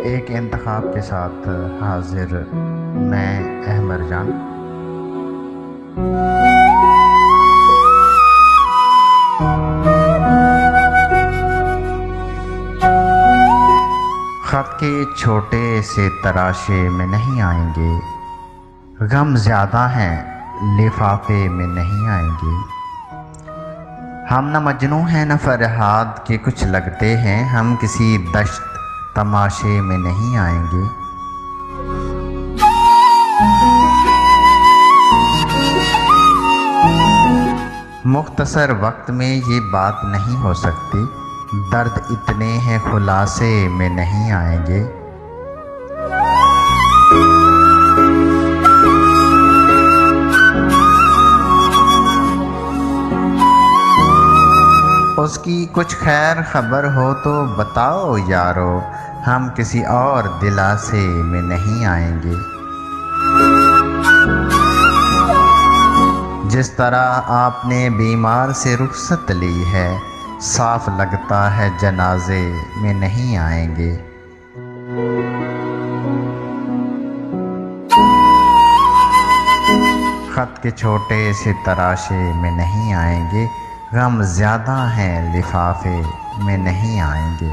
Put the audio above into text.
एक इंतखाब के साथ हाजिर मैं अहमद जान। ख़त के छोटे से तराशे में नहीं आएंगे, गम ज़्यादा हैं लिफाफे में नहीं आएंगे। हम न मजनू हैं न फरहाद के कुछ लगते हैं, हम किसी दश्त तमाशे में नहीं आएंगे। मुख्तसर वक्त में ये बात नहीं हो सकती, दर्द इतने हैं खुलासे में नहीं आएंगे। उसकी कुछ खैर खबर हो तो बताओ यारो, हम किसी और दिलासे में नहीं आएंगे। जिस तरह आपने बीमार से रुखसत ली है, साफ लगता है जनाजे में नहीं आएंगे। ख़त के छोटे से तराशे में नहीं आएंगे, गम ज़्यादा हैं लिफाफे में नहीं आएंगे।